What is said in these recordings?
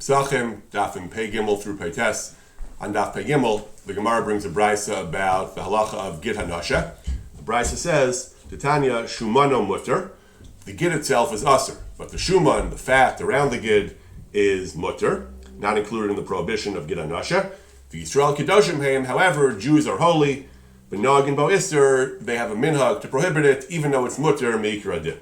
Pesachim, Dafim Pei Gimel through Pei Tes. On Daf Pei Gimel, the Gemara brings a brisa about the halacha of gid hanasha. The brisa says, Titania shumano mutter. The gid itself is aser, but the shuman, the fat around the gid, is mutter, not included in the prohibition of gid hanasha. The Yisrael Kedoshim Haim, however, Jews are holy. The Nog and Bo Ister, they have a minhag to prohibit it, even though it's mutter meikra din.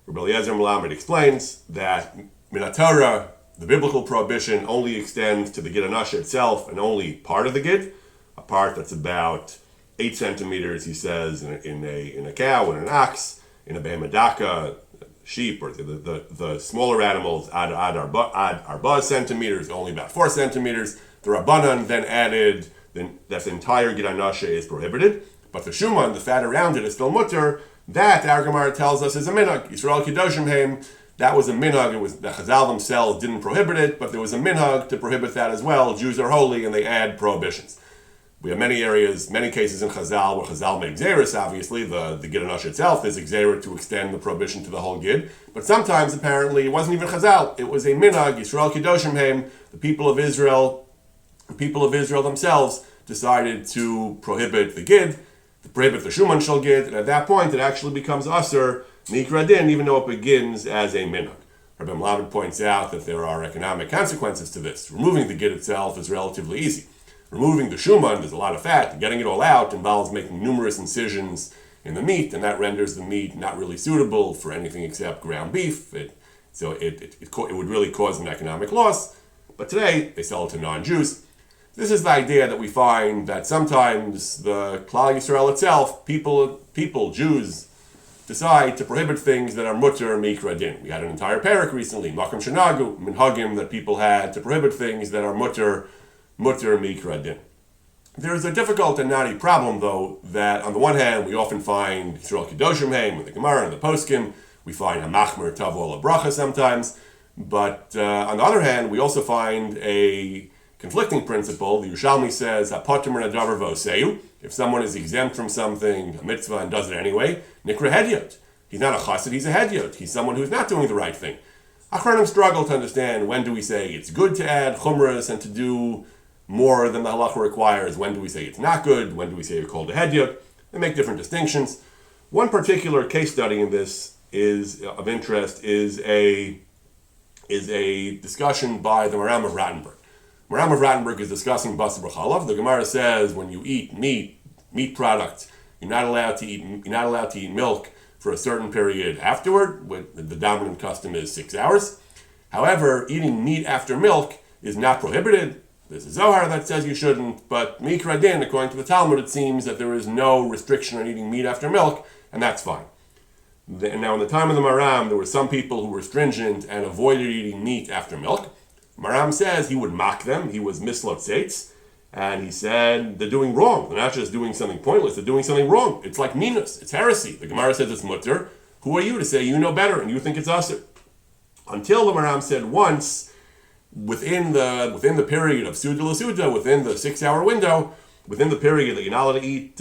Rabbi Eliezer Melamed explains that Minatorah, the biblical prohibition, only extends to the gid hanasha itself and only part of the gid, a part that's about 8 centimeters, he says, in a cow, in an ox, in a behemadaka, sheep, or the smaller animals, ad arba centimeters, only about 4 centimeters. The Rabbanan then added that the entire gid hanasha is prohibited, but the shuman, the fat around it, is still mutter. That, our Gemara tells us, is a minhag. Yisrael Kedoshim Haim, that was a minhag. It was the Chazal themselves didn't prohibit it, but there was a minhag to prohibit that as well. Jews are holy, and they add prohibitions. We have many areas, many cases in Chazal where Chazal made gzeirus. Obviously, the gid hanasha itself is gzeirah to extend the prohibition to the whole gid. But sometimes, apparently, it wasn't even Chazal. It was a minhag. Yisrael Kedoshim Haim, the people of Israel themselves decided to prohibit the gid, to prohibit the shuman shel gid, and at that point, it actually becomes aser nikra din, even though it begins as a minhag. Rabbi Melamed points out that there are economic consequences to this. Removing the gid itself is relatively easy. Removing the shuman, there's a lot of fat. Getting it all out involves making numerous incisions in the meat, and that renders the meat not really suitable for anything except ground beef. So it would really cause an economic loss. But today, they sell it to non-Jews. This is the idea that we find that sometimes the Klal Yisrael itself, people, Jews, decide to prohibit things that are mutter mikra din. We had an entire parak recently, makom shenagu, minhagim, that people had to prohibit things that are mutter mikra din. There is a difficult and knotty problem, though, that on the one hand, we often find Yisrael Kedoshim Haim in the Gemara and the Poskim. We find hamachmer tavo bracha sometimes. But on the other hand, we also find a conflicting principle. The Yerushalmi says, "Hapotem nadavar v'oseyu." If someone is exempt from something, a mitzvah, and does it anyway, nikra hedyot. He's not a chassid; he's a hedyot. He's someone who's not doing the right thing. Achronim struggle to understand when do we say it's good to add chumras and to do more than the halacha requires. When do we say it's not good? When do we say you're called a hedyot? They make different distinctions. One particular case study in this is of interest is a discussion by the Maram of Rattenberg. Maram of Rattenberg is discussing basar b'chalav. The Gemara says when you eat meat products, you're not allowed to eat milk for a certain period afterward. The dominant custom is 6 hours. However, eating meat after milk is not prohibited. There's a Zohar that says you shouldn't, but mikra din, according to the Talmud, it seems that there is no restriction on eating meat after milk, and that's fine. Now, in the time of the Maram, there were some people who were stringent and avoided eating meat after milk. Maram says he would mock them. He was mislot seitz, and he said they're doing wrong. They're not just doing something pointless, they're doing something wrong. It's like minus, it's heresy. The Gemara says it's mutter. Who are you to say you know better and you think it's aser? Until the Maram said once, within the period of Suda L'Suda, within the 6 hour window, within the period that you're not allowed to eat,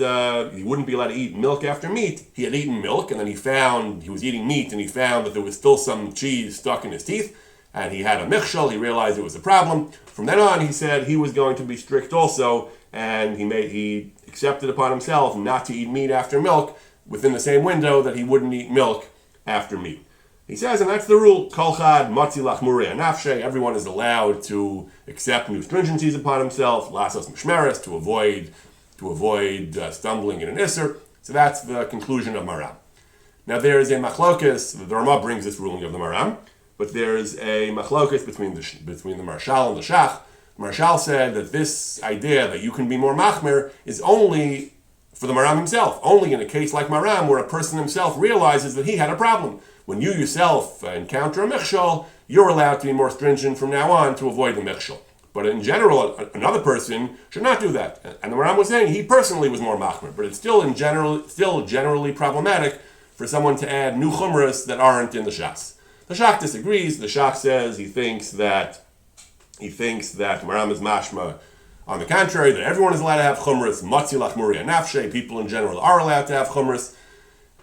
you wouldn't be allowed to eat milk after meat. He had eaten milk, and then he was eating meat, and he found that there was still some cheese stuck in his teeth, and he had a michshel. He realized it was a problem. From then on, he said he was going to be strict also, and he accepted upon himself not to eat meat after milk within the same window that he wouldn't eat milk after meat. He says, and that's the rule, kol chad matzi lachmurei nafshe, everyone is allowed to accept new stringencies upon himself, lasos mishmeres, to avoid stumbling in an isser. So that's the conclusion of Maram. Now there is a machlokes, the Rama brings this ruling of the Maram, but there is a machlokes between the Marshal and the Shach. Marshal said that this idea that you can be more machmer is only for the Maram himself, only in a case like Maram where a person himself realizes that he had a problem. When you yourself encounter a michshol, you're allowed to be more stringent from now on to avoid the michshol. But in general, another person should not do that. And the Maram was saying he personally was more machmer, but it's still generally problematic for someone to add new chumras that aren't in the Shas. The Shach disagrees. The Shach says he thinks that Maram is mashma. On the contrary, that everyone is allowed to have chumras. Matzi lachmurei nafshe. People in general are allowed to have chumras.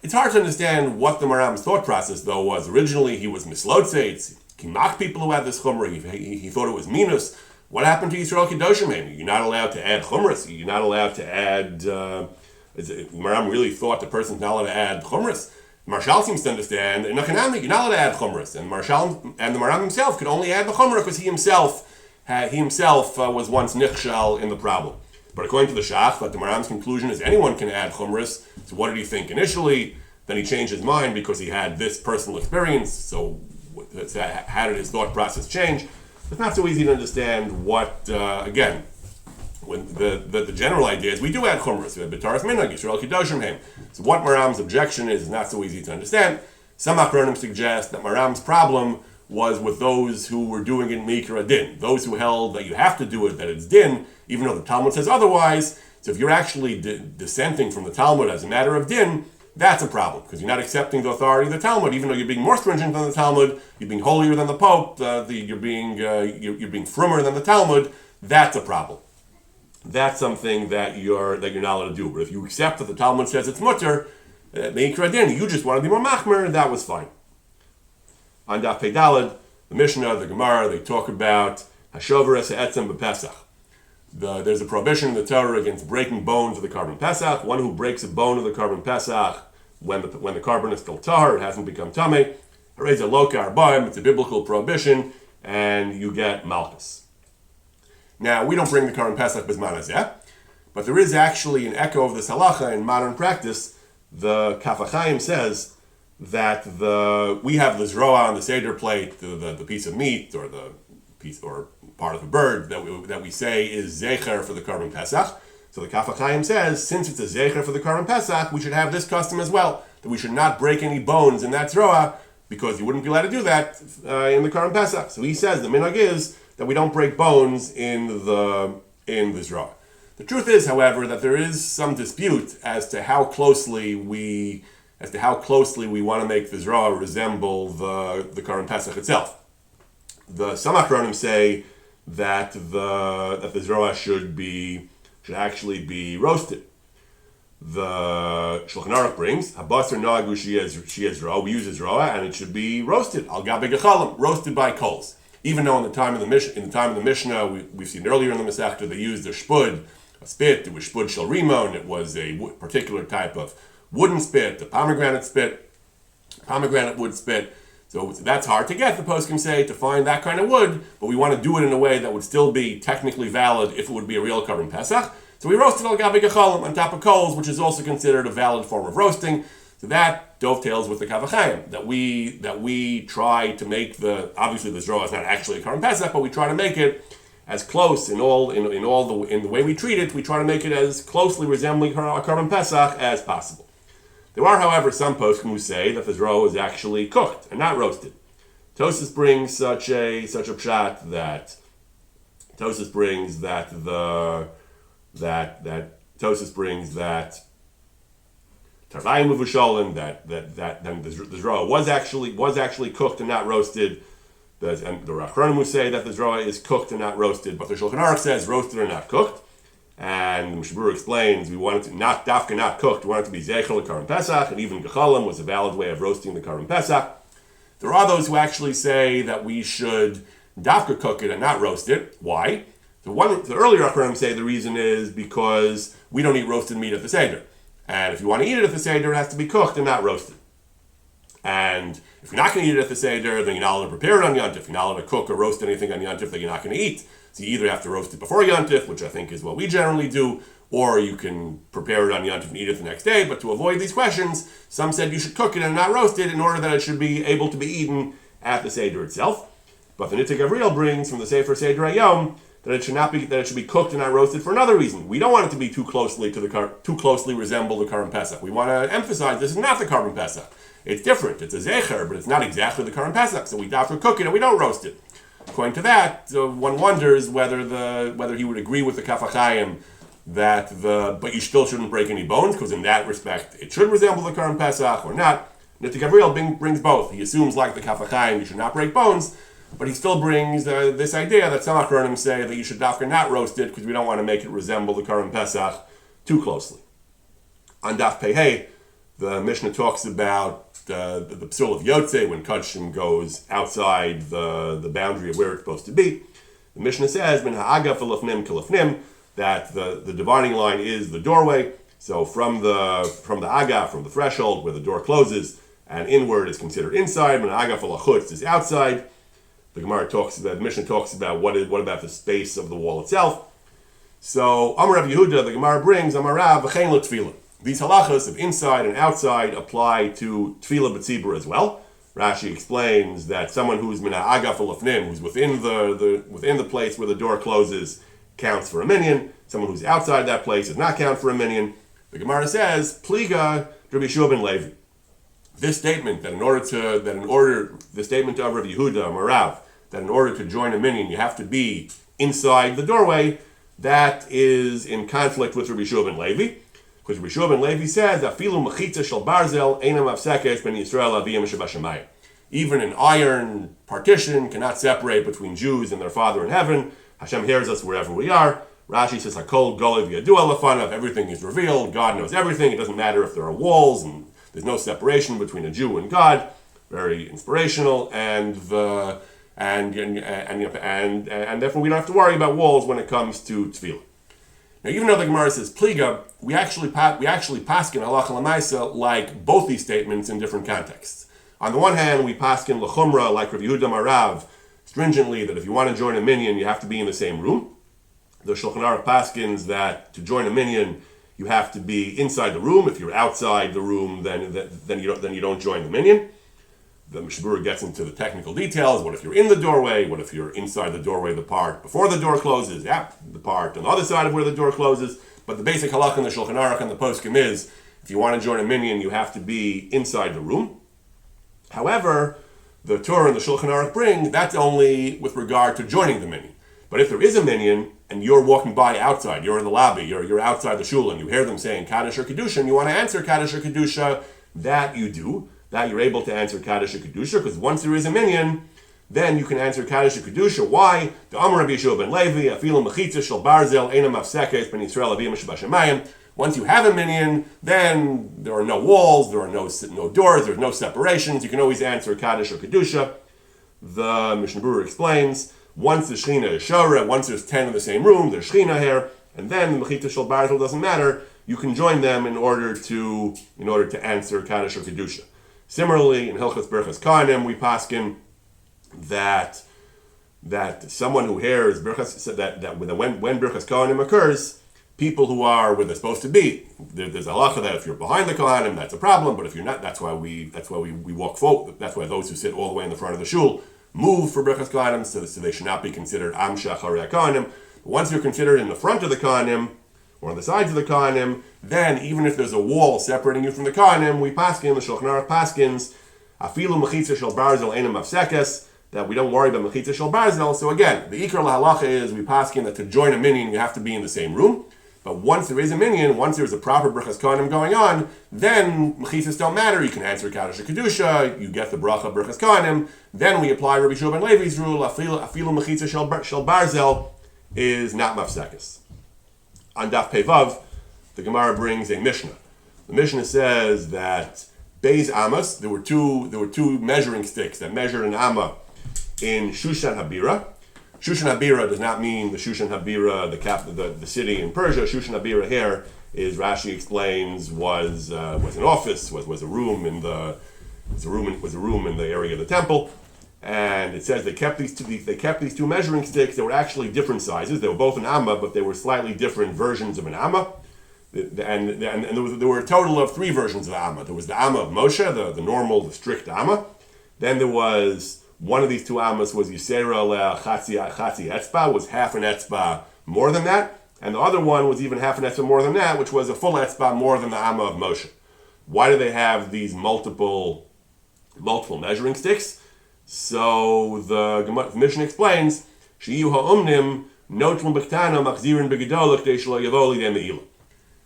It's hard to understand what the Maram's thought process, though, was. Originally, he was mislot seitz. mocked people who had this chumrah. He thought it was minus. What happened to Yisrael Kiddushim? You're not allowed to add chumras. You're not allowed to add. Maram really thought the person's not allowed to add chumras. Marshal seems to understand. You're not allowed to add chumras, and the Maram himself could only add the chumrah because he himself was once nichshal in the problem. But according to the Shach, the Maram's conclusion is anyone can add chumras. So what did he think initially? Then he changed his mind because he had this personal experience. So how did his thought process change? It's not so easy to understand what, again, when the general idea is we do add chumras. We have b'taras minhag, Yisrael Kiddushim Heim. So what Maram's objection is not so easy to understand. Some Achronim suggest that Maram's problem was with those who were doing it mikra din, those who held that you have to do it, that it's din, even though the Talmud says otherwise. So if you're actually dissenting from the Talmud as a matter of din, that's a problem, because you're not accepting the authority of the Talmud, even though you're being more stringent than the Talmud, you're being holier than the Pope, you're being frummer than the Talmud. That's a problem. That's something that you're not allowed to do. But if you accept that the Talmud says it's mutter, meikra din, you just want to be more machmer, that was fine. On Daf Pei Daled, the Mishnah, the Gemara, they talk about hashover es ha'etzem b'Pesach. There's a prohibition in the Torah against breaking bones of the Karban Pesach. One who breaks a bone of the Karban Pesach when the Karban is still tahor, it hasn't become tamei. Hareza loka arbaim, it's a biblical prohibition, and you get malchus. Now, we don't bring the Karban Pesach b'zman hazeh, but there is actually an echo of this halacha in modern practice. The Kaf HaChaim says that we have the zroa on the Seder plate, the piece of meat or the piece or part of a bird that we say is zecher for the Karban Pesach. So the Kaf HaChaim says, since it's a zecher for the Karban Pesach, we should have this custom as well, that we should not break any bones in that zroa, because you wouldn't be allowed to do that in the Karban Pesach. So he says the minhag is that we don't break bones in the zroa. The truth is, however, that there is some dispute as to how closely we want to make the zroa resemble the Karban Pesach itself. Some Achronim say that the zroa should actually be roasted. The Shulchan Aruch brings habasar nagu sheyeh, we use zroa and it should be roasted al gabe gechalim, roasted by coals. Even though in the time of the Mishnah, we've seen earlier in the Masechta, they used a shpud, a spit. It was shpud shel rimon. It was a particular type of wooden spit, a pomegranate wood spit. So that's hard to get, the poskim say, to find that kind of wood, but we want to do it in a way that would still be technically valid if it would be a real Karban Pesach. So we roasted al gabe gechalim on top of coals, which is also considered a valid form of roasting. So that dovetails with the Kaf HaChaim, that we try to make obviously the zroa is not actually a Karban Pesach, but we try to make it as close in the way we treat it, we try to make it as closely resembling a Karban Pesach as possible. There are, however, some poskim who say that the zroa is actually cooked and not roasted. Tosfos brings such a pshat that Tosfos brings that Tarvayim Uvusholim, that then the zroa was actually cooked and not roasted. And the Achronim who say that the zroa is cooked and not roasted, but the Shulchan Aruch says roasted or not cooked. And the Mishabura explains we want it to not cooked, we want it to be zeichel Karban Pesach, and even gechalim was a valid way of roasting the Karban Pesach. There are those who actually say that we should dafka cook it and not roast it. Why? The earlier Achronim say the reason is because we don't eat roasted meat at the Seder. And if you want to eat it at the Seder, it has to be cooked and not roasted. And if you're not going to eat it at the Seder, then you're not allowed to prepare it on Yontif. You're not allowed to cook or roast anything on Yontif that you're not going to eat. So you either have to roast it before Yontif, which I think is what we generally do, or you can prepare it on Yontif and eat it the next day. But to avoid these questions, some said you should cook it and not roast it in order that it should be able to be eaten at the Seder itself. But the Nitzik Gabriel brings from the Sefer Seder Hayom that it should be cooked and not roasted for another reason. We don't want it to be too closely resemble the Karban Pesach. We want to emphasize this is not the Karban Pesach. It's different. It's a zecher, but it's not exactly the Karban Pesach. So we dafka cook it and we don't roast it. According to that, one wonders whether he would agree with the Kaf HaChaim but you still shouldn't break any bones, because in that respect it should resemble the Karban Pesach or not. Nitzik Gabriel brings both. He assumes, like the Kaf HaChaim, you should not break bones, but he still brings this idea that some Achronim say that you should dafka not roast it because we don't want to make it resemble the Karban Pesach too closely. On Daf Pei Hey, The Mishnah talks about the psul of Yotze when Kachim goes outside the boundary of where it's supposed to be. The Mishnah says, "Min ha'agaf elafnim kilafnim," that the dividing line is the doorway. So from the agaf, from the threshold where the door closes, and inward is considered inside. Min ha'agaf elachutz is outside. The Mishnah talks about what about the space of the wall itself. So Amar Rav Yehuda, the Gemara brings Amar Rav v'chein lo tefillah. These halachas of inside and outside apply to tefillah b'tzibur as well. Rashi explains that someone who's min ha'agaf elafnim, who's within the place where the door closes, counts for a minyan. Someone who's outside that place does not count for a minyan. The Gemara says, Pliga Rabbi Yeshua ben Levi. This statement the statement of Rav Yehuda Marav, that in order to join a minyan you have to be inside the doorway, that is in conflict with Rabbi Yeshua ben Levi. Because Rabbi Yeshua ben Levi says, Afilu mechitza shel barzel eina mafsekes ben Yisrael aviyim shebashamayim. Even an iron partition cannot separate between Jews and their Father in heaven. Hashem hears us wherever we are. Rashi says, Hakol golev yadua lefanav, everything is revealed, God knows everything. It doesn't matter if there are walls, and there's no separation between a Jew and God. Very inspirational, and therefore we don't have to worry about walls when it comes to tefillah. Now, even though the Gemara says pliga, we actually paskin halacha l'maisa like both these statements in different contexts. On the one hand, we paskin l'chumra like Rav Yehuda Marav, stringently that if you want to join a minyan, you have to be in the same room. The Shulchan Aruch paskins that to join a minyan, you have to be inside the room. If you're outside the room, then you don't join the minyan. The Mishnah Berurah gets into the technical details. What if you're in the doorway? What if you're inside the doorway, the part before the door closes? Yeah, the part on the other side of where the door closes. But the basic halach in the Shulchan Aruch and the poskim is, if you want to join a minyan, you have to be inside the room. However, the Torah and the Shulchan Aruch bring, that's only with regard to joining the minyan. But if there is a minyan, and you're walking by outside, you're in the lobby, you're outside the shul, and you hear them saying Kaddish or Kedusha, and you want to answer Kaddish or Kedusha, that you do. That you're able to answer Kaddish or Kedusha, because once there is a minyan, then you can answer Kaddish or Kedusha. Why? The Amar Rabbi Yeshua ben Levi, Afilu mechitza shel barzel eina mafsekes ben Yisrael aviyim shebashamayim. Once you have a minyan, then there are no walls, there are no doors, there's no separations. You can always answer Kaddish or Kedusha. The Mishnah Berurah explains, once the Shechina is Shora, once there's 10 in the same room, there's Shechina here, and then the Mechita Shel Barzel doesn't matter, you can join them in order to answer Kaddish or Kedusha. Similarly, in Hilchos Berachos Kohanim, we paskin that someone who hears Berachos, that when Berachos Kohanim occurs, people who are where they're supposed to be, there's a halacha that if you're behind the Kohanim, that's a problem, but if you're not, that's why we walk forward. That's why those who sit all the way in the front of the shul move for Berachos Kohanim, so they should not be considered Am Shacharei Kohanim. Once you're considered in the front of the Kohanim, or on the sides of the Kohanim, then even if there's a wall separating you from the Kohanim, we paskin, the Shulchan Aruch paskins, Afilu mechitza shel barzel eina mafsekes, that we don't worry about mechitza shel barzel. So again, the ikar lahalacha is we paskin that to join a minyan you have to be in the same room. But once there is a minyan, once there's a proper Berachos Kohanim going on, then mechitzas don't matter. You can answer Kaddish or Kedusha, you get the bracha Berachos Kohanim. Then we apply Rabbi Yeshua ben Levi's rule, Afilu mechitza shel barzel is not mafsekes. On Daf Pevav, the Gemara brings a Mishnah. The Mishnah says that Beis Amos, there were two measuring sticks that measured an Amma in Shushan Habira. Shushan Habira does not mean the Shushan Habira, the city in Persia. Shushan Habira here is, Rashi explains, was an office, was a room in the area of the temple. And it says they kept these two measuring sticks. They were actually different sizes. They were both an amma, but they were slightly different versions of an amma. And there were a total of 3 versions of the amma. There was the amma of Moshe, the normal, the strict amma. Then there was one of these 2 ammas was Yisera le Chatzi Etzba, was half an Etzba more than that. And the other one was even half an Etzba more than that, which was a full Etzba more than the amma of Moshe. Why do they have these multiple measuring sticks? So the Mishnah explains, Sheyu ha'omnim notlim b'ktana machzirin b'gedolah k'dei shelo yavo lidei me'ilah.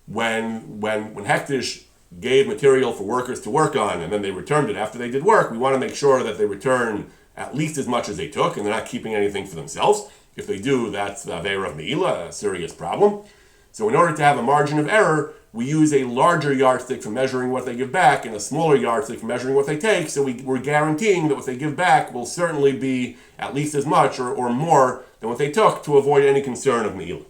When Hektish gave material for workers to work on, and then they returned it after they did work, we want to make sure that they return at least as much as they took, and they're not keeping anything for themselves. If they do, that's the Aveira of Me'ilah, a serious problem. So in order to have a margin of error, we use a larger yardstick for measuring what they give back and a smaller yardstick for measuring what they take. So we're guaranteeing that what they give back will certainly be at least as much or more than what they took to avoid any concern of me'ilah.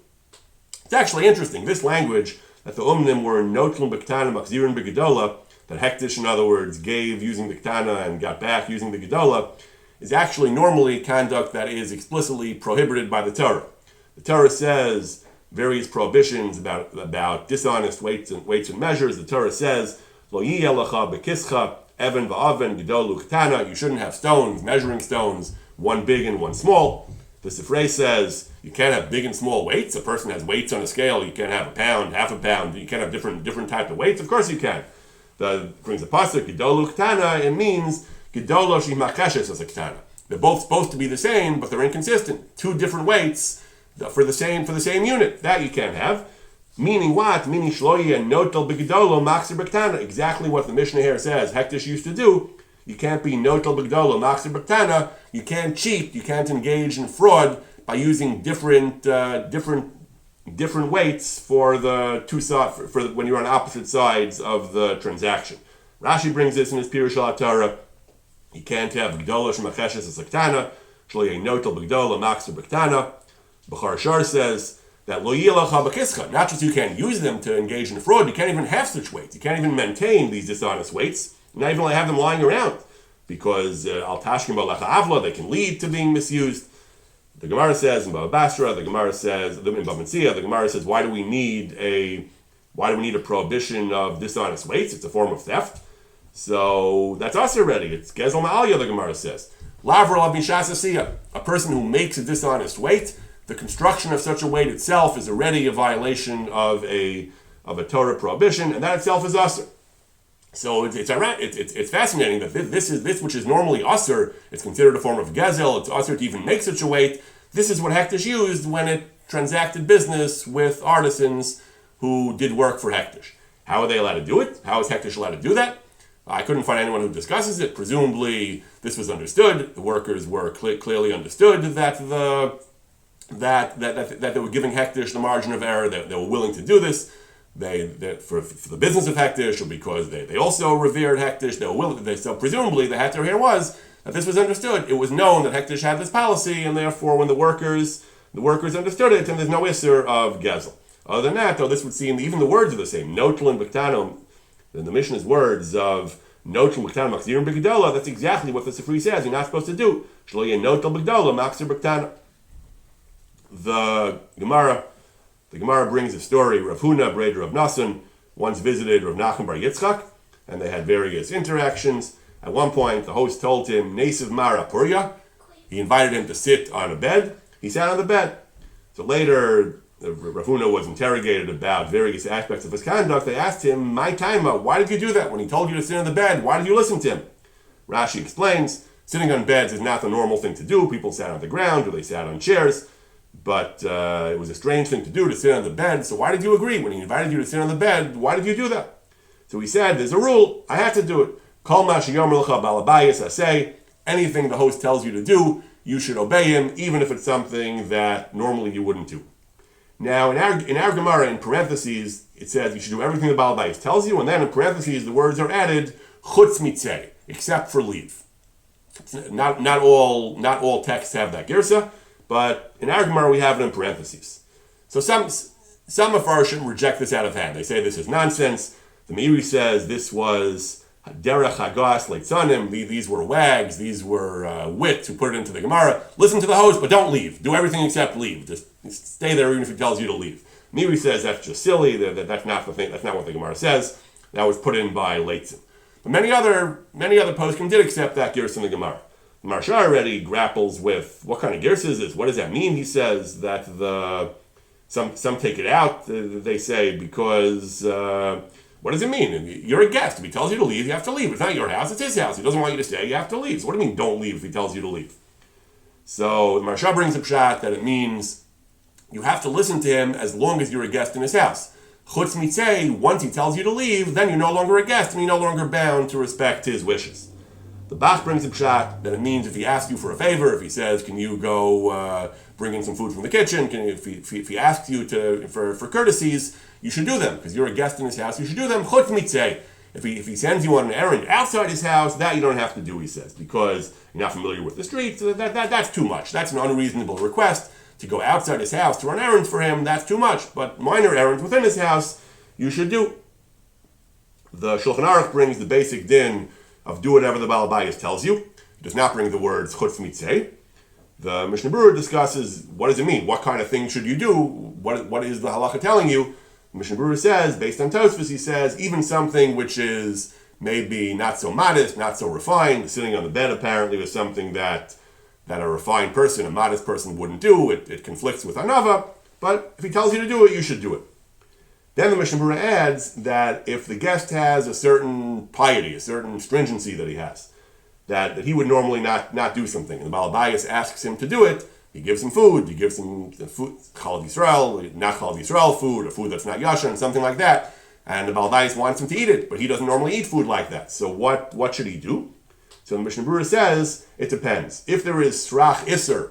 It's actually interesting. This language that the umnim were notlum b'ktana machzirin b'gedola, that hektish, in other words, gave using the ktana and got back using the gedola, is actually normally conduct that is explicitly prohibited by the Torah. The Torah says various prohibitions about dishonest weights and measures. The Torah says, Lo yiyelecha bekischa, even va'aven, gedolu ktana. You shouldn't have stones, measuring stones, one big and one small. The Sifrei says you can't have big and small weights. A person has weights on a scale. You can't have a pound, half a pound. You can't have different type of weights. Of course you can. Brings the pasuk gedolu ktana. It means gedolo shimacheshes as a ktana. They're both supposed to be the same, but they're inconsistent. Two different weights for the same unit. That you can't have. Meaning what? Meaning shloye and notel begedolo maxir b'ktana. Exactly what the Mishnah here says Hektish used to do. You can't be notel begedolo maxir b'ktana. You can't cheat. You can't engage in fraud by using different weights for the two sides for when you're on opposite sides of the transaction. Rashi brings this in his Pirush HaTorah. You can't have gedolo shemacheshes as a ktana. Shloye notel begedolo maxir b'ktana. B'char Shar says that lo yilacha b'kischa, not just you can't use them to engage in fraud, you can't even have such weights. You can't even maintain these dishonest weights. You not even have them lying around because al tashkim b'lecha avla, they can lead to being misused. The Gemara says in Baba Basra, the Gemara says in Baba Metzia, the Gemara says why do we need a prohibition of dishonest weights? It's a form of theft. So that's us already. It's gezel ma'alya, the Gemara says. Lavro abishas asiyah, a person who makes a dishonest weight. The construction of such a weight itself is already a violation of a Torah prohibition, and that itself is usher. So it's fascinating that this which is normally usher, it's considered a form of gezel. It's usher to even make such a weight. This is what Hektish used when it transacted business with artisans who did work for Hektish. How are they allowed to do it? How is Hektish allowed to do that? I couldn't find anyone who discusses it. Presumably, this was understood. The workers were clearly understood that they were giving Hektish the margin of error, they were willing to do this. For the business of Hektish, or because they also revered Hektish, they were willing. So presumably the heter here was that this was understood. It was known that Hektish had this policy, and therefore when the workers understood it, and there's no isser of gezel. Other than that, though, this would seem even the words are the same. Notel and B'ktano, in the Mishnah's words of Notel B'ktano Machzir B'gedola, that's exactly what the Sifri says. You're not supposed to do. Shloye Notel B'gedola Machzir B'ktano. The Gemara brings a story. Rav Huna, Breder Rav Nassan, once visited Rav Nachman Bar Yitzchak, and they had various interactions. At one point, the host told him, Nesiv Mara Purya. He invited him to sit on a bed. He sat on the bed. So later, Rav Huna was interrogated about various aspects of his conduct. They asked him, My taima, why did you do that? When he told you to sit on the bed, why did you listen to him? Rashi explains, sitting on beds is not the normal thing to do. People sat on the ground or they sat on chairs. But it was a strange thing to do, to sit on the bed. So why did you agree? When he invited you to sit on the bed, why did you do that? So he said, there's a rule. I have to do it. Kol ma sheyomer lecha bal habayis aseh. Anything the host tells you to do, you should obey him, even if it's something that normally you wouldn't do. Now, in our Gemara, in parentheses, it says you should do everything the Baal Bayis tells you, and then in parentheses, the words are added, chutz mitzeh, except for leave. Not all texts have that girsa, but in our Gemara, we have it in parentheses. So some Mefarshim reject this out of hand. They say this is nonsense. The Meiri says this was derech hagas leitzanim. These were wags. These were wits who put it into the Gemara. Listen to the host, but don't leave. Do everything except leave. Just stay there even if he tells you to leave. Meiri says that's just silly. That's not the thing. That's not what the Gemara says. That was put in by Leitzin. But many other poskim did accept that gersa in the Gemara. The Maharsha already grapples with what kind of gersa is this? What does that mean? He says that some take it out. They say because what does it mean? You're a guest. If he tells you to leave, you have to leave. It's not your house; it's his house. He doesn't want you to stay. You have to leave. So what do you mean? Don't leave if he tells you to leave. So the Maharsha brings up pshat that it means you have to listen to him as long as you're a guest in his house. Chutz mitzeh, once he tells you to leave, then you're no longer a guest and you're no longer bound to respect his wishes. The Bach brings up pshat that it means if he asks you for a favor, if he says, can you go bring in some food from the kitchen. If he asks you for courtesies, you should do them because you're a guest in his house. You should do them. Chutz mitzeh. If he sends you on an errand outside his house, that you don't have to do, he says, because you're not familiar with the streets. That's too much. That's an unreasonable request to go outside his house to run errands for him. That's too much. But minor errands within his house, you should do. The Shulchan Aruch brings the basic din of do whatever the Baal Bayis tells you. It does not bring the words chutz mitzeh. The Mishnah Berurah discusses what does it mean? What kind of thing should you do? What is the halacha telling you? Mishnah Berurah says, based on Tosfos, he says, even something which is maybe not so modest, not so refined, sitting on the bed apparently was something that a refined person, a modest person wouldn't do. It conflicts with anava, but if he tells you to do it, you should do it. Then the Mishnah Berurah adds that if the guest has a certain piety, a certain stringency that he has, that he would normally not do something, and the Baal Bayis asks him to do it, he gives him food, he gives him food, Chal Yisrael, not Chal Yisrael food, or food that's not Yashan, something like that, and the Baal Bayis wants him to eat it, but he doesn't normally eat food like that. So what should he do? So the Mishnah Berurah says, it depends. If there is Srach Isser,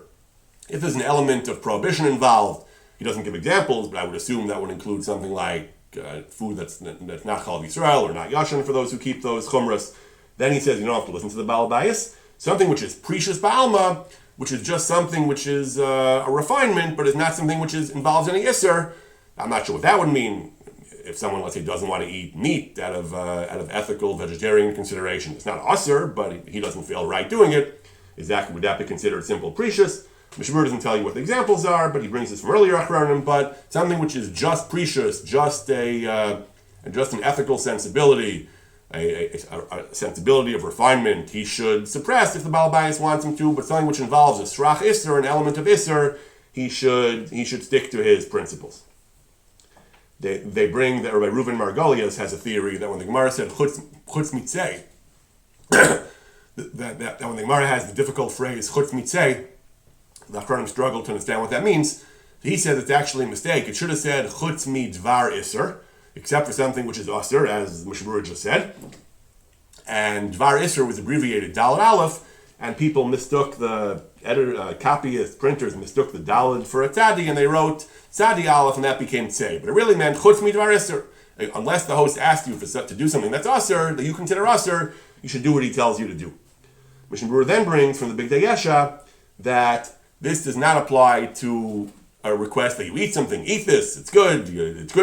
if there's an element of prohibition involved, he doesn't give examples, but I would assume that would include something like food that's not Chal Yisrael, or not Yashan for those who keep those chumras. Then he says you don't have to listen to the Baal Bayis. Something which is precious ba'alma, which is just something which is a refinement, but is not something which involves any isser. I'm not sure what that would mean. If someone, let's say, doesn't want to eat meat out of ethical vegetarian consideration, it's not usser, but he doesn't feel right doing it. Would that be considered simple precious? Mishnah Berurah doesn't tell you what the examples are, but he brings this from earlier Achronim. But something which is just precious, just an ethical sensibility, a sensibility of refinement, he should suppress if the Baal Bayis wants him to. But something which involves a srach isser, an element of isser, he should stick to his principles. They bring that Rabbi Reuven Margolius has a theory that when the Gemara said chutz mitzeh, that when the Gemara has the difficult phrase chutz mitzeh, the Achronim struggle to understand what that means. He says it's actually a mistake. It should have said chutz mi dvar isser, except for something which is usser, as Mishnah Berurah just said. And dvar isser was abbreviated Daled Aleph, and people mistook the copyist printers mistook the Daled for a tzadi, and they wrote tzadi Aleph, and that became tzei. But it really meant chutz mi dvar isser. Unless the host asked you to do something that's usser, that you consider usser, you should do what he tells you to do. Mishnah Berurah then brings from the Big Day Yesha that this does not apply to a request that you eat something. Eat this, it's good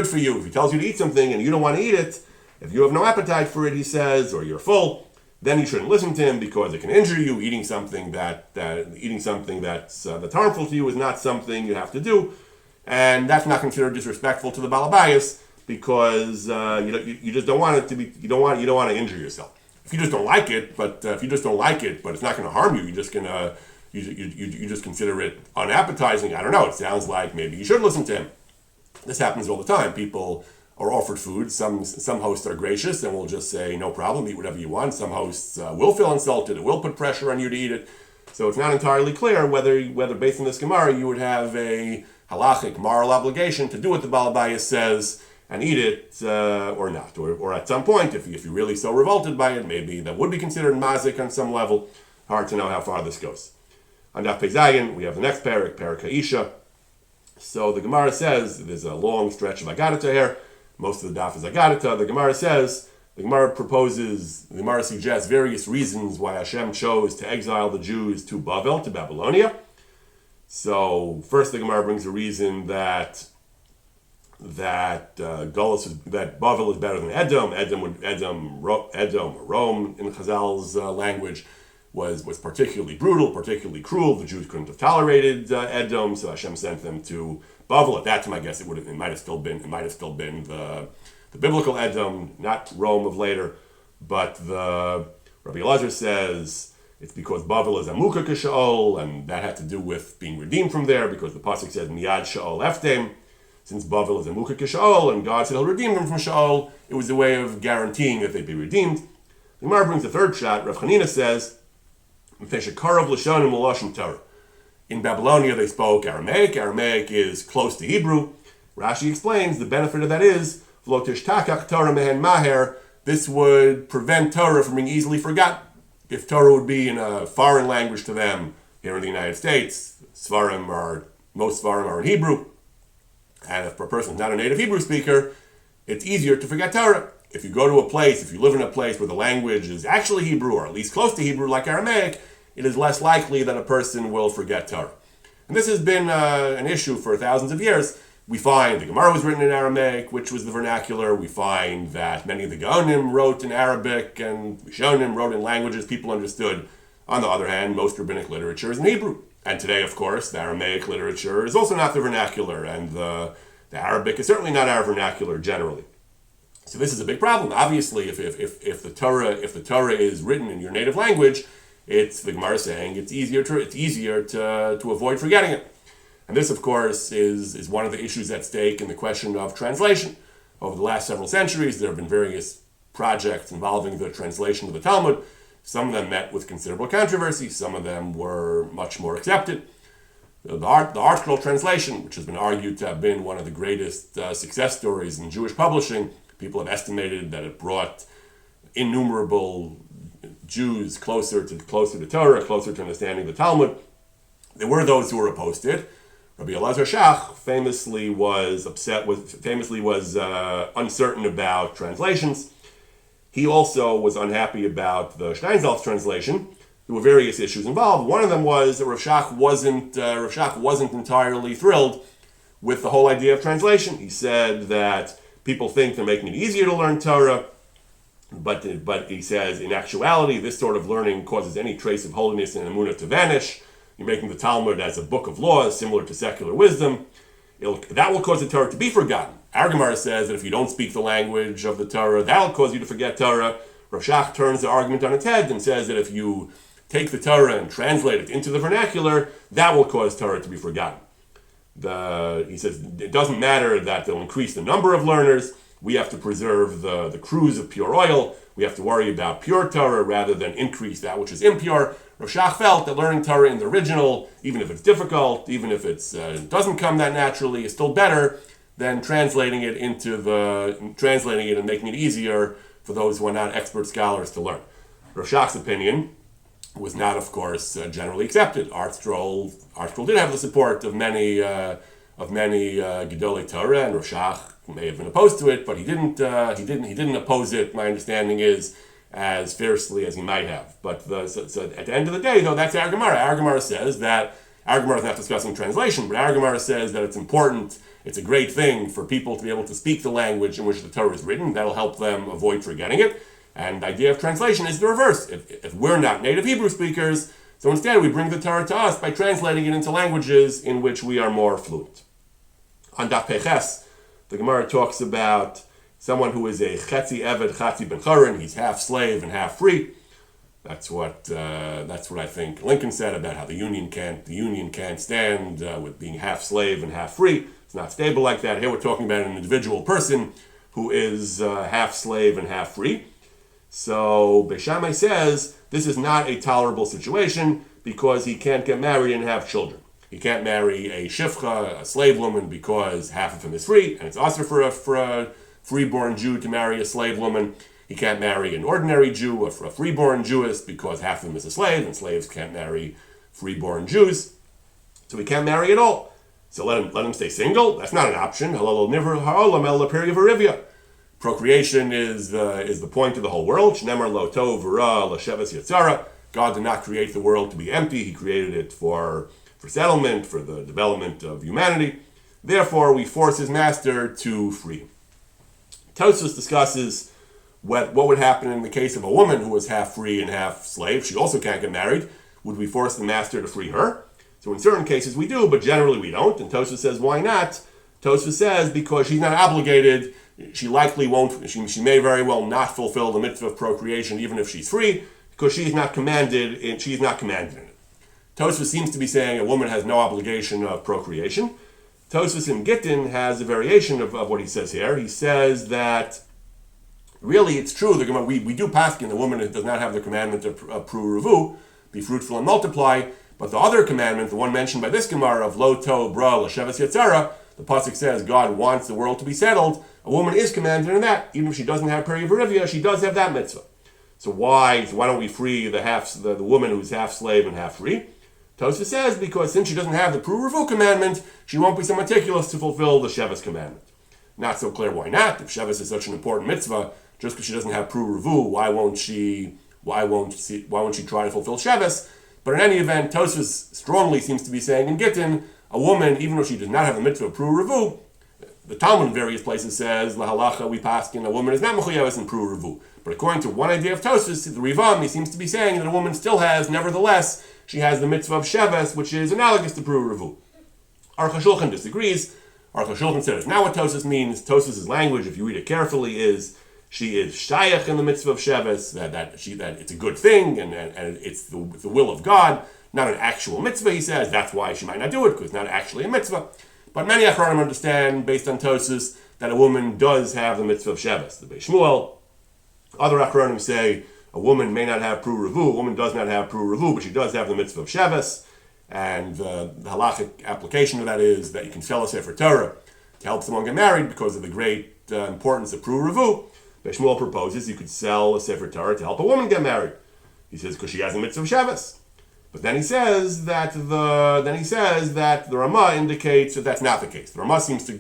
for you. If he tells you to eat something and you don't want to eat it, if you have no appetite for it, he says, or you're full, then you shouldn't listen to him because it can injure you. Eating something that's harmful to you is not something you have to do, and that's not considered disrespectful to the Baal Bayis because you just don't want it to be. You don't want to injure yourself. If you just don't like it, but it's not going to harm you, you're just going to. You just consider it unappetizing. I don't know. It sounds like maybe you should listen to him. This happens all the time. People are offered food. Some hosts are gracious and will just say, no problem, eat whatever you want. Some hosts will feel insulted. It will put pressure on you to eat it. So it's not entirely clear whether based on this Gemara, you would have a halachic moral obligation to do what the Baal Bayis says and eat it or not. Or at some point, if you're really so revolted by it, maybe that would be considered mazik on some level. Hard to know how far this goes. On Daf Pesahim, we have the next parak Ha'isha. So the Gemara says, there's a long stretch of Agadata here. Most of the Daf is Agadata. The Gemara suggests various reasons why Hashem chose to exile the Jews to Bavel, to Babylonia. So first the Gemara brings a reason that Bavel is better than Edom. Edom, Rome in Chazal's language, was particularly brutal, particularly cruel. The Jews couldn't have tolerated Edom, so Hashem sent them to Bavel. At that time, I guess it might have still been the biblical Edom, not Rome of later. But the Rabbi Elazar says it's because Bavel is Amuka K'Shaol, and that had to do with being redeemed from there, because the pasuk says Miyad Shaol Eftem. Since Bavel is Amuka K'Shaol, and God said He'll redeem them from Shaol, it was a way of guaranteeing that they'd be redeemed. The Gemara brings the third shot. Rav Chanina says, in Babylonia they spoke Aramaic. Aramaic is close to Hebrew. Rashi explains the benefit of that is this would prevent Torah from being easily forgotten. If Torah would be in a foreign language to them here in the United States, Svarim are Most Svarim are in Hebrew. And if a person is not a native Hebrew speaker, it's easier to forget Torah. If you go to a place, if you live in a place where the language is actually Hebrew, or at least close to Hebrew, like Aramaic, it is less likely that a person will forget Torah. And this has been an issue for thousands of years. We find the Gemara was written in Aramaic, which was the vernacular. We find that many of the Gaonim wrote in Arabic, and Rishonim wrote in languages people understood. On the other hand, most rabbinic literature is in Hebrew. And today, of course, the Aramaic literature is also not the vernacular, and the Arabic is certainly not our vernacular generally. So this is a big problem. Obviously, if the Torah is written in your native language, it's the Gemara saying it's easier to avoid forgetting it. And this, of course, is one of the issues at stake in the question of translation. Over the last several centuries, there have been various projects involving the translation of the Talmud. Some of them met with considerable controversy. Some of them were much more accepted. The Art Scroll translation, which has been argued to have been one of the greatest success stories in Jewish publishing, people have estimated that it brought innumerable Jews closer to Torah, closer to understanding the Talmud. There were those who were opposed to it. Rabbi Elazar Shach famously was uncertain about translations. He also was unhappy about the Steinsaltz translation. There were various issues involved. One of them was that Rav Shach wasn't entirely thrilled with the whole idea of translation. He said that people think they're making it easier to learn Torah, but he says in actuality this sort of learning causes any trace of holiness and emunah to vanish. You're making the Talmud as a book of laws, similar to secular wisdom. That will cause the Torah to be forgotten. Our Gemara says that if you don't speak the language of the Torah, that will cause you to forget Torah. Rav Shach turns the argument on its head and says that if you take the Torah and translate it into the vernacular, that will cause Torah to be forgotten. He says it doesn't matter that they'll increase the number of learners. We have to preserve the cruse of pure oil. We have to worry about pure Torah rather than increase that which is impure. Rav Shach felt that learning Torah in the original, even if it's difficult, even if it doesn't come that naturally, is still better than translating it and making it easier for those who are not expert scholars to learn. Rav Shach's opinion was not, of course, generally accepted. Art Scroll did have the support of many Gedolei Torah, and Rav Shach may have been opposed to it, but he didn't oppose it. My understanding is as fiercely as he might have. But so at the end of the day, though, that's our Gemara. Our Gemara says that our Gemara is not discussing translation, but our Gemara says that it's important. It's a great thing for people to be able to speak the language in which the Torah is written. That'll help them avoid forgetting it. And the idea of translation is the reverse. If we're not native Hebrew speakers, so instead we bring the Torah to us by translating it into languages in which we are more fluent. On Daf Peches, the Gemara talks about someone who is a Chetzi Eved, Chetzi Ben Chorin. He's half slave and half free. That's what I think Lincoln said about how the union can't stand with being half slave and half free. It's not stable like that. Here we're talking about an individual person who is half slave and half free. So Beis Shammai says this is not a tolerable situation because he can't get married and have children. He can't marry a shifcha, a slave woman, because half of him is free, and it's also for a freeborn Jew to marry a slave woman. He can't marry an ordinary Jew, a freeborn Jewess, because half of them is a slave, and slaves can't marry freeborn Jews. So he can't marry at all. So let him stay single. That's not an option. Procreation is the point of the whole world. Shnemar lo tov v'ra l'sheves yatzara. God did not create the world to be empty. He created it for settlement, for the development of humanity. Therefore, we force his master to free him. Tosfos discusses what would happen in the case of a woman who was half free and half slave. She also can't get married. Would we force the master to free her? So in certain cases we do, but generally we don't. And Tosfos says, why not? Tosfos says because she's not obligated. She likely won't. She may very well not fulfill the mitzvah of procreation, even if she's free, because she's not commanded in it. Tosfos seems to be saying a woman has no obligation of procreation. Tosfos in Gittin has a variation of what he says here. He says that really it's true. We do paskin the woman does not have the commandment of pruruvu, be fruitful and multiply. But the other commandment, the one mentioned by this Gemara of lo to bra l'sheves yatzara, the pasuk says God wants the world to be settled. A woman is commanded in that, even if she doesn't have perivarivia, she does have that mitzvah. So why don't we free the woman who's half slave and half free? Tosfos says because since she doesn't have the Pru Revu commandment, she won't be so meticulous to fulfill the Shevis commandment. Not so clear why not. If Shevis is such an important mitzvah, just because she doesn't have Pru Revu, why won't she try to fulfill Shevis? But in any event, Tosfos strongly seems to be saying in Gittin, a woman, even though she does not have the mitzvah of Pru Revu, the Talmud in various places says, La halacha we paskin, a woman is not mechuyeves in Pru Revu. But according to one idea of Tosfos, the Rivam, he seems to be saying that a woman still has, nevertheless, she has the mitzvah of Sheves, which is analogous to Pru Revu. Aruch HaShulchan disagrees. Aruch HaShulchan said it's not what Tosfos means. Tosfos' language, if you read it carefully, is she is shayach in the mitzvah of Sheves, that it's a good thing, and it's the will of God, not an actual mitzvah, he says. That's why she might not do it, because it's not actually a mitzvah. But many Achronim understand, based on Tosfos, that a woman does have the mitzvah of Sheves. The Beis Shmuel, other Achronim say a woman may not have Pru Revu, a woman does not have Pru Revu, but she does have the mitzvah of Sheves. And the halachic application of that is that you can sell a Sefer Torah to help someone get married because of the great importance of Pru Revu. Beis Shmuel proposes you could sell a Sefer Torah to help a woman get married. He says because she has the mitzvah of Sheves. But then he says that the Ramah indicates that that's not the case. The Ramah seems to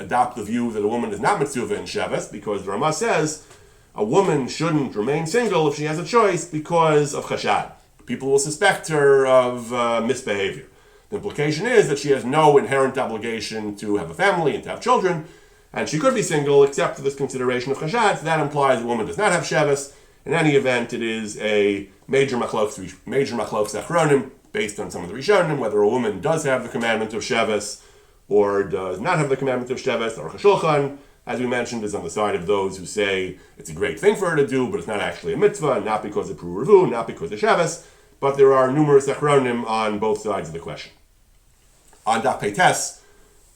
adopt the view that a woman is not mitzvah in Sheves because the Ramah says a woman shouldn't remain single if she has a choice because of chashad. People will suspect her of misbehavior. The implication is that she has no inherent obligation to have a family and to have children, and she could be single except for this consideration of chashad. So that implies a woman does not have Sheves. In any event, it is a major machlokes achronim based on some of the Rishonim, whether a woman does have the commandment of Sheves or does not have the commandment of Sheves. Aruch HaShulchan, as we mentioned, is on the side of those who say it's a great thing for her to do, but it's not actually a mitzvah, not because of Pru Revu, not because of Sheves. But there are numerous achronim on both sides of the question. On Daf Peites,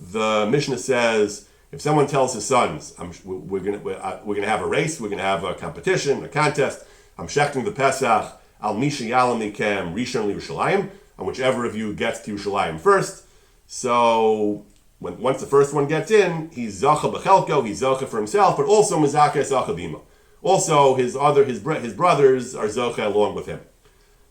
the Mishnah says, if someone tells his sons, we're going to have a race, we're going to have a competition, a contest, I'm shechting the Pesach, al misha yalamikem rishon Yerushalayim, on whichever of you gets to Yerushalayim first. So once the first one gets in, he's zacha b'chelko, he's zacha for himself, but also mizaka zacha b'imo. Also, his brothers are zacha along with him.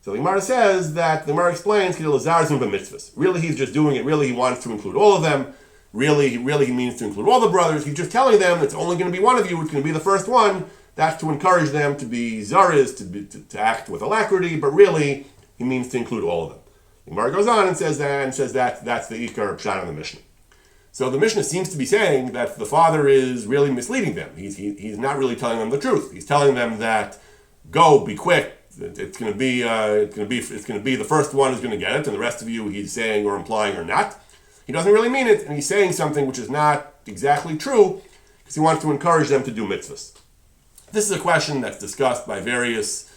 So the Gemara says that the Gemara explains really he's just doing it. Really he wants to include all of them. Really he means to include all the brothers. He's just telling them it's only going to be one of you. It's going to be the first one. That's to encourage them to be zaris, to act with alacrity. But really he means to include all of them. The Gemara goes on and says that that's the ikar pshat in the Mishnah. So the Mishnah seems to be saying that the father is really misleading them. He's not really telling them the truth. He's telling them that go, be quick. It's going to be the first one who's going to get it, and the rest of you he's saying or implying or not. He doesn't really mean it, and he's saying something which is not exactly true because he wants to encourage them to do mitzvahs. This is a question that's discussed by various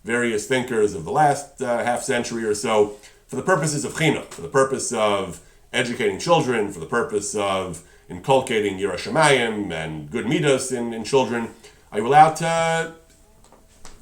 thinkers of the last half century or so for the purposes of chinuch, for the purpose of educating children, for the purpose of inculcating Yirah Shamayim and good midos in children. Are you allowed to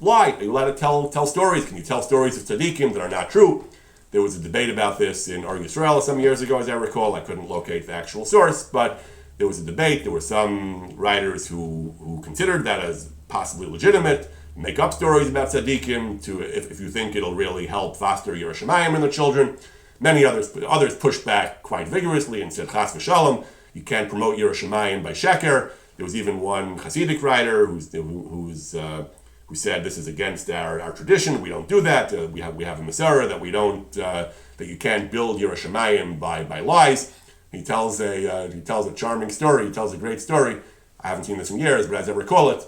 lie? Are you allowed to tell stories? Can you tell stories of tzaddikim that are not true? There was a debate about this in Ar Yisrael some years ago, as I recall. I couldn't locate the actual source, but there was a debate. There were some writers who considered that as possibly legitimate. Make up stories about tzaddikim if you think it'll really help foster Yirah Shamayim in the children. Many others pushed back quite vigorously and said, Chas v'shalom, you can't promote Yirah Shamayim by sheker. There was even one Hasidic writer who said this is against our tradition. We don't do that. We have a Masorah that we don't that you can't build Yirah Shamayim by lies. He tells a charming story. He tells a great story. I haven't seen this in years, but as I recall it,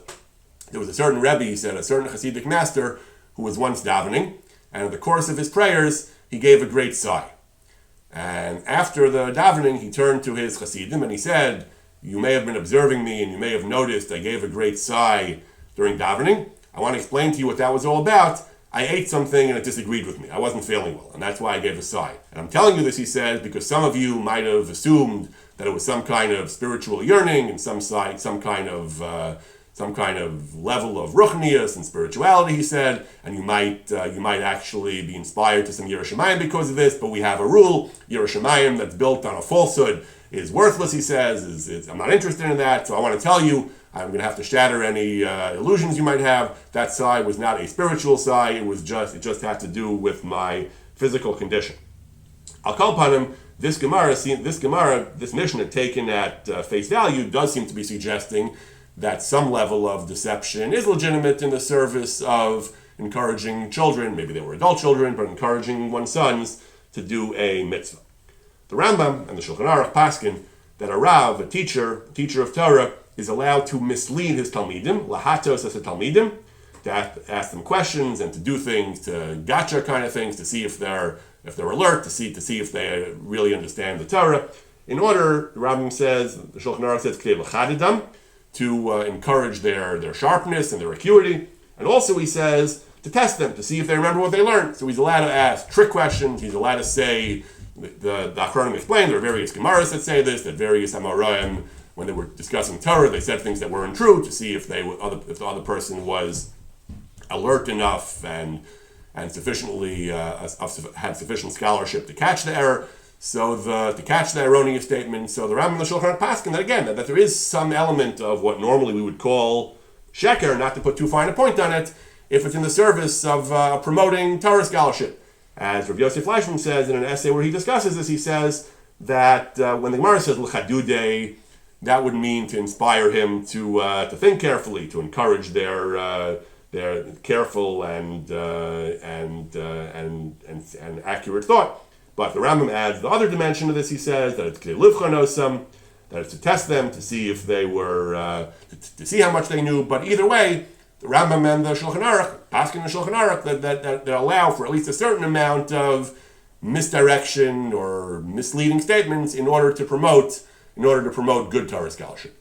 there was a certain Rebbe, he said, a certain Hasidic master who was once davening, and in the course of his prayers, he gave a great sigh. And after the davening, he turned to his Hasidim and he said, you may have been observing me and you may have noticed I gave a great sigh during davening. I want to explain to you what that was all about. I ate something and it disagreed with me. I wasn't feeling well, and that's why I gave a sigh. And I'm telling you this, he says, because some of you might have assumed that it was some kind of spiritual yearning and some kind of level of ruchnius and spirituality, he said, and you might actually be inspired to some Yirah Shamayim because of this, but we have a rule, Yirah Shamayim that's built on a falsehood is worthless, he says, I'm not interested in that, so I want to tell you, I'm going to have to shatter any illusions you might have. That sigh was not a spiritual sigh, it just had to do with my physical condition. I'll call upon him. This Mishnah taken at face value does seem to be suggesting that some level of deception is legitimate in the service of encouraging children, maybe they were adult children, but encouraging one's sons to do a mitzvah. The Rambam and the Shulchan Aruch paskin that a Rav, a teacher of Torah, is allowed to mislead his Talmidim, lahatos as a Talmidim, to ask them questions and to do things, to gotcha kind of things, to see if they're alert, to see if they really understand the Torah. In order, the Rambam says, the Shulchan Aruch says, k'tei l'chadidam, to encourage their sharpness and their acuity. And also he says to test them, to see if they remember what they learned. So he's allowed to ask trick questions. He's allowed to say, the Achronim explained, there are various Gemaras that say this, that various Amoraim, when they were discussing Torah, they said things that weren't true, to see if the other person was alert enough and sufficiently had sufficient scholarship to catch the error. So to catch the erroneous statement, so the Rambam and the Shulchan Aruch paskin that again, that there is some element of what normally we would call sheker, not to put too fine a point on it, if it's in the service of promoting Torah scholarship. As Rav Yosef Fleischman says in an essay where he discusses this, he says that when the Gemara says l'chadude, that would mean to inspire him to think carefully, to encourage their careful and accurate thought. But the Rambam adds the other dimension of this. He says that it's k'tei livchanosam, that it's to test them, to see if they were, to see how much they knew. But either way, the Rambam and the Shulchan Aruch, paskin the Shulchan Aruch, that allow for at least a certain amount of misdirection or misleading statements in order to promote good Torah scholarship.